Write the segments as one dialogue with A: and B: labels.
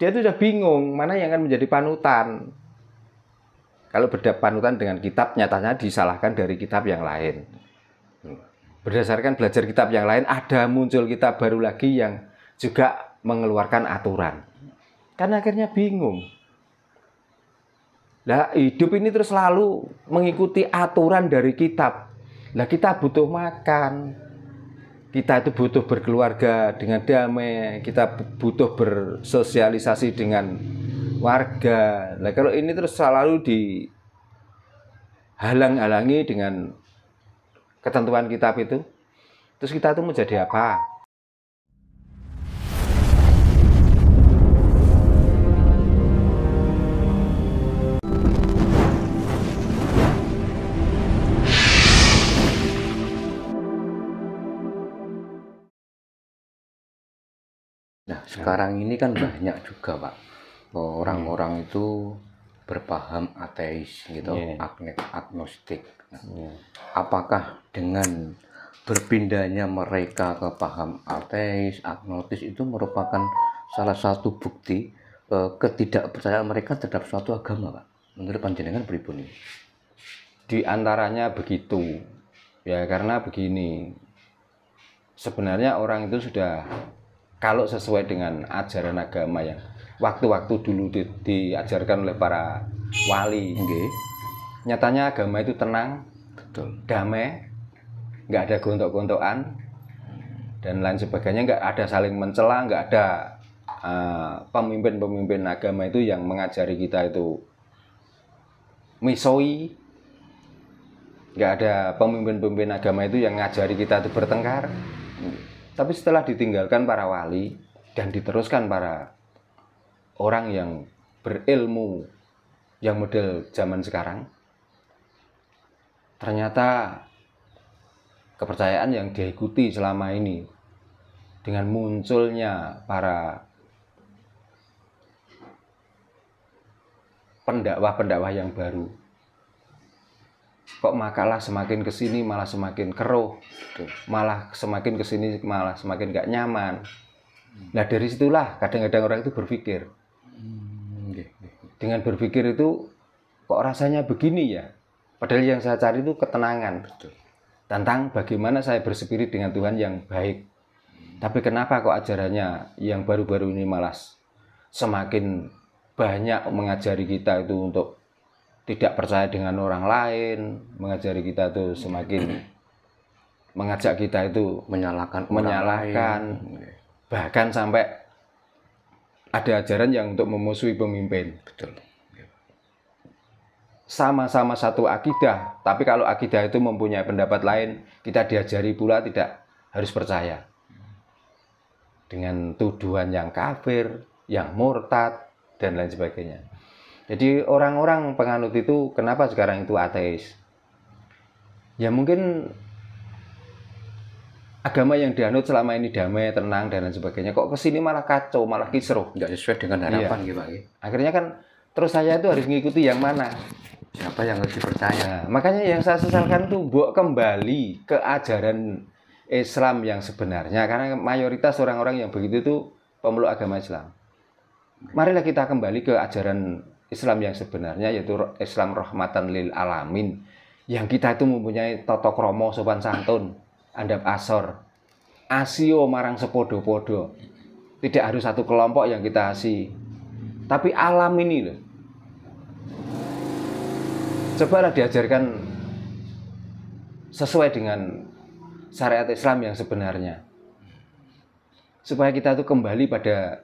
A: Dia itu sudah bingung mana yang akan menjadi panutan. Kalau panutan dengan kitab, nyatanya disalahkan dari kitab yang lain. Berdasarkan belajar kitab yang lain, ada muncul kitab baru lagi yang juga mengeluarkan aturan. Karena akhirnya bingung. Nah, hidup ini terus selalu mengikuti aturan dari kitab. Nah, kita butuh makan. Kita itu butuh berkeluarga dengan damai. Kita butuh bersosialisasi dengan warga. Nah, kalau ini terus selalu dihalang-halangi dengan ketentuan kitab itu, terus kita itu menjadi apa?
B: Nah, sekarang ini kan banyak juga, Pak, orang-orang itu berpaham ateis gitu, agnostik. Nah, apakah dengan berpindahnya mereka ke paham ateis, agnostis itu merupakan salah satu bukti ketidakpercayaan mereka terhadap suatu agama, Pak? Menurut panjenengan pripun ini?
A: Di antaranya begitu. Ya, karena begini. Sebenarnya orang itu sudah, kalau sesuai dengan ajaran agama yang waktu-waktu dulu diajarkan oleh para wali, nyatanya agama itu tenang, damai, nggak ada gontok-gontokan dan lain sebagainya, nggak ada saling mencela, nggak ada pemimpin-pemimpin agama itu yang mengajari kita itu misoi, nggak ada pemimpin-pemimpin agama itu yang ngajari kita itu bertengkar. Tapi setelah ditinggalkan para wali dan diteruskan para orang yang berilmu yang model zaman sekarang, ternyata kepercayaan yang diikuti selama ini dengan munculnya para pendakwah-pendakwah yang baru, kok makalah semakin kesini malah semakin keruh, malah semakin kesini malah semakin gak nyaman. Nah, dari situlah kadang-kadang orang itu berpikir, dengan berpikir itu kok rasanya begini ya, padahal yang saya cari itu ketenangan. Tentang bagaimana saya berspirit dengan Tuhan yang baik. Tapi kenapa kok ajarannya yang baru-baru ini malah semakin banyak mengajari kita itu untuk tidak percaya dengan orang lain, mengajari kita itu semakin mengajak kita itu menyalahkan, bahkan sampai ada ajaran yang untuk memusuhi pemimpin.
B: Betul.
A: Sama-sama satu akidah, tapi kalau akidah itu mempunyai pendapat lain, kita diajari pula tidak harus percaya. Dengan tuduhan yang kafir, yang murtad, dan lain sebagainya. Jadi orang-orang penganut itu kenapa sekarang itu ateis? Ya mungkin agama yang dianut selama ini damai, tenang, dan lain sebagainya. Kok kesini malah kacau, malah kisruh.
B: Nggak sesuai dengan harapan gitu, Pak.
A: Akhirnya kan terus saya itu harus mengikuti yang mana?
B: Siapa yang harus dipercaya?
A: Nah, makanya yang saya sesalkan tuh buat kembali ke ajaran Islam yang sebenarnya. Karena mayoritas orang-orang yang begitu itu pemeluk agama Islam. Marilah kita kembali ke ajaran Islam yang sebenarnya, yaitu Islam rahmatan lil alamin, yang kita itu mempunyai tata krama sopan santun, andap asor, asio marang sepodo-podo. Tidak harus satu kelompok yang kita asih, tapi alam ini loh. Cobalah diajarkan sesuai dengan syariat Islam yang sebenarnya, supaya kita itu kembali pada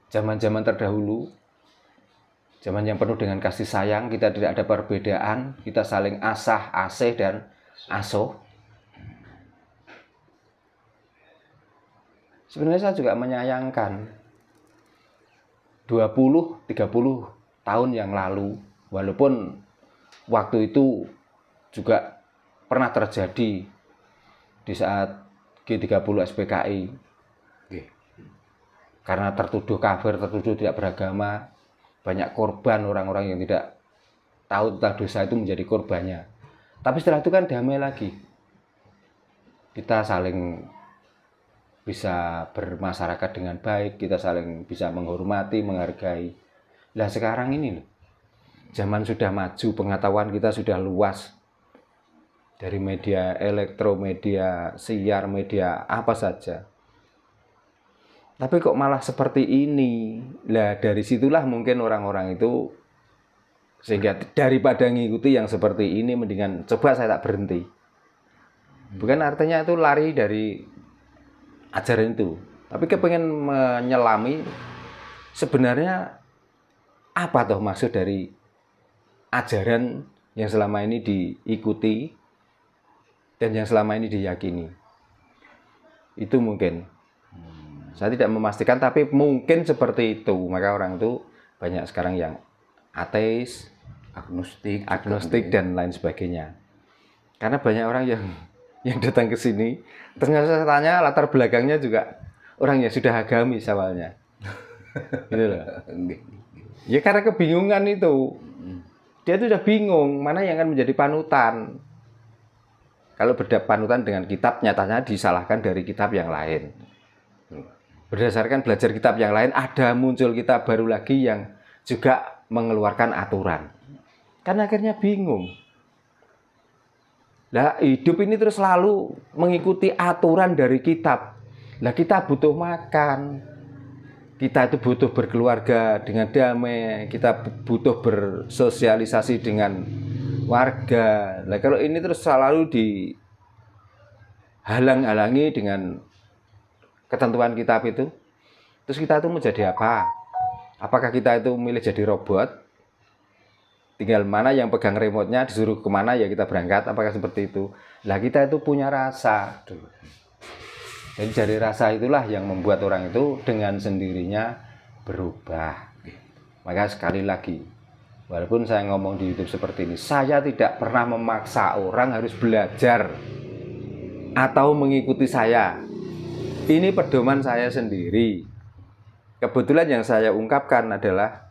A: zaman-zaman terdahulu, zaman yang penuh dengan kasih sayang, kita tidak ada perbedaan, kita saling asah, asih, dan asuh. Sebenarnya saya juga menyayangkan 20-30 tahun yang lalu, walaupun waktu itu juga pernah terjadi di saat G30 SPKI, karena tertuduh kafir, tertuduh tidak beragama, banyak korban orang-orang yang tidak tahu tentang dosa itu menjadi korbannya. Tapi setelah itu kan damai lagi. Kita saling bisa bermasyarakat dengan baik, kita saling bisa menghormati, menghargai. Lah sekarang ini loh, zaman sudah maju, pengetahuan kita sudah luas. Dari media elektro, media siar, media apa saja. Tapi kok malah seperti ini? Lah dari situlah mungkin orang-orang itu, sehingga daripada ngikuti yang seperti ini, mendingan coba saya tak berhenti. Bukan artinya itu lari dari ajaran itu, tapi kepengen menyelami sebenarnya apa toh maksud dari ajaran yang selama ini diikuti dan yang selama ini diyakini. Itu mungkin. Saya tidak memastikan, tapi mungkin seperti itu. Maka orang itu banyak sekarang yang ateis, agnostik dan lain sebagainya. Karena banyak orang yang datang ke sini, ternyata saya tanya latar belakangnya juga orang yang sudah agamis awalnya. Gitu loh. Ya karena kebingungan itu. Dia tuh udah bingung mana yang akan menjadi panutan. Kalau panutan dengan kitab, nyatanya disalahkan dari kitab yang lain. Berdasarkan belajar kitab yang lain, ada muncul kitab baru lagi yang juga mengeluarkan aturan. Kan akhirnya bingung. Lah hidup ini terus selalu mengikuti aturan dari kitab. Lah kita butuh makan. Kita itu butuh berkeluarga dengan damai. Kita butuh bersosialisasi dengan warga. Nah, kalau ini terus selalu dihalang-halangi dengan ketentuan kitab itu, terus kita itu menjadi apa? Apakah kita itu milih jadi robot? Tinggal mana yang pegang remote-nya, disuruh kemana ya kita berangkat, apakah seperti itu? Lah kita itu punya rasa. Jadi dari rasa itulah yang membuat orang itu dengan sendirinya berubah. Maka sekali lagi, walaupun saya ngomong di YouTube seperti ini, saya tidak pernah memaksa orang harus belajar atau mengikuti saya. Ini pedoman saya sendiri. Kebetulan yang saya ungkapkan adalah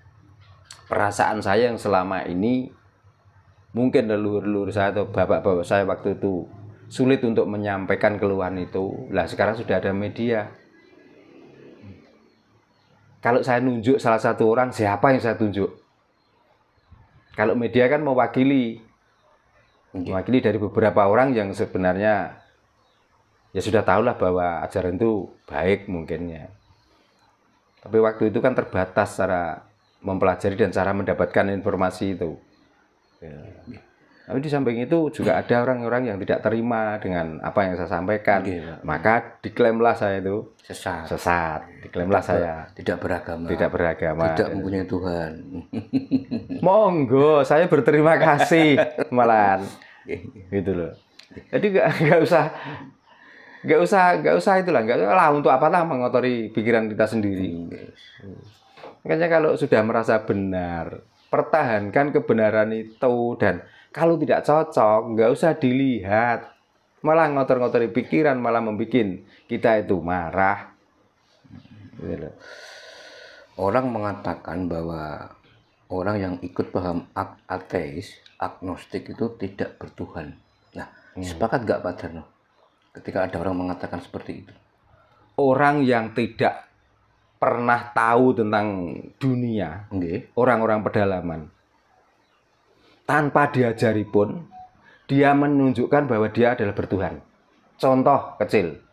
A: perasaan saya yang selama ini mungkin leluhur-leluhur saya atau bapak-bapak saya waktu itu sulit untuk menyampaikan keluhan itu. Lah sekarang sudah ada media. Kalau saya nunjuk salah satu orang, siapa yang saya tunjuk? Kalau media kan mewakili dari beberapa orang yang sebenarnya ya sudah tahulah bahwa ajaran itu baik mungkinnya. Tapi waktu itu kan terbatas cara mempelajari dan cara mendapatkan informasi itu. Ya. Tapi di samping itu juga ada orang-orang yang tidak terima dengan apa yang saya sampaikan. Maka diklaimlah saya itu sesat. Diklaimlah saya
B: tidak beragama. Tidak mempunyai Tuhan.
A: Monggo, saya berterima kasih malahan. Gitu loh. Jadi nggak usah itulah, nggak usah lah untuk apalah mengotori pikiran kita sendiri. Makanya kalau sudah merasa benar, pertahankan kebenaran itu, dan kalau tidak cocok, nggak usah dilihat. Malah ngotor-ngotori pikiran, malah membuat kita itu marah.
B: Orang mengatakan bahwa orang yang ikut paham ateis, agnostik itu tidak bertuhan. Nah, sepakat nggak Pak Darno ketika ada orang mengatakan seperti itu?
A: Orang yang tidak pernah tahu tentang dunia, orang-orang pedalaman, tanpa diajari pun, dia menunjukkan bahwa dia adalah bertuhan. Contoh kecil,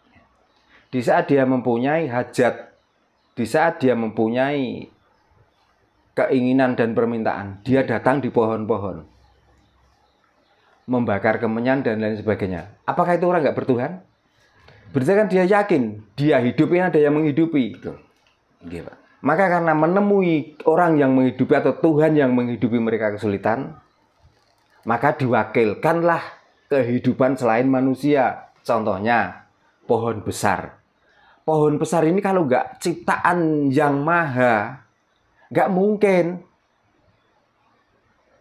A: di saat dia mempunyai hajat, di saat dia mempunyai keinginan dan permintaan, dia datang di pohon-pohon, membakar kemenyan dan lain sebagainya. Apakah itu orang nggak bertuhan? Berarti kan dia yakin, dia hidup ini ada yang menghidupi.
B: Betul. Pak.
A: Maka karena menemui orang yang menghidupi atau Tuhan yang menghidupi mereka kesulitan, maka diwakilkanlah kehidupan selain manusia. Contohnya pohon besar. Pohon besar ini kalau nggak ciptaan yang maha, nggak mungkin.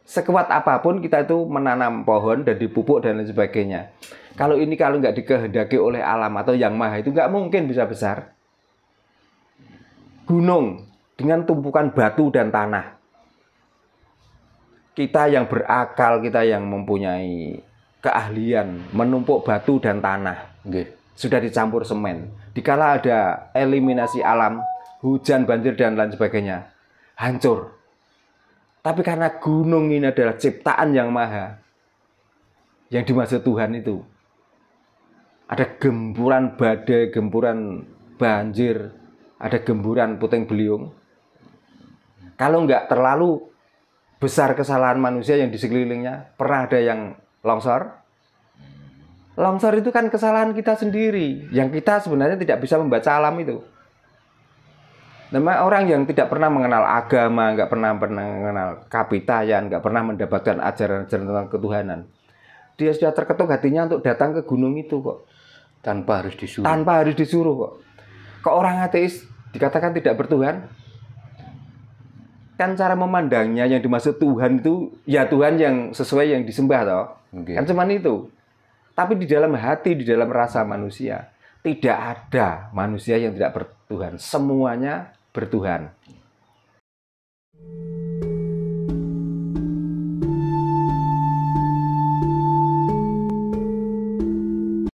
A: Sekuat apapun kita itu menanam pohon dan dipupuk dan lain sebagainya. Kalau nggak dikehendaki oleh alam atau yang maha itu nggak mungkin bisa besar. Gunung dengan tumpukan batu dan tanah. Kita yang berakal, kita yang mempunyai keahlian menumpuk batu dan tanah. sudah dicampur semen. Dikala ada eliminasi alam, hujan, banjir, dan lain sebagainya, hancur. Tapi karena gunung ini adalah ciptaan yang maha, yang dimaksud Tuhan itu, ada gempuran badai, gempuran banjir, ada gemburan puting beliung. Kalau nggak terlalu besar kesalahan manusia yang di sekelilingnya, pernah ada yang longsor. Longsor itu kan kesalahan kita sendiri, yang kita sebenarnya tidak bisa membaca alam itu. Nama orang yang tidak pernah mengenal agama, nggak pernah mengenal kapitayan, nggak pernah mendapatkan ajaran-ajaran tentang ketuhanan, dia sudah terketuk hatinya untuk datang ke gunung itu kok.
B: Tanpa harus disuruh.
A: Tanpa harus disuruh kok. Kok orang ateis dikatakan tidak bertuhan? Kan cara memandangnya yang dimaksud Tuhan itu ya Tuhan yang sesuai yang disembah toh. Okay. Kan cuman itu. Tapi di dalam hati, di dalam rasa manusia, tidak ada manusia yang tidak bertuhan. Semuanya bertuhan.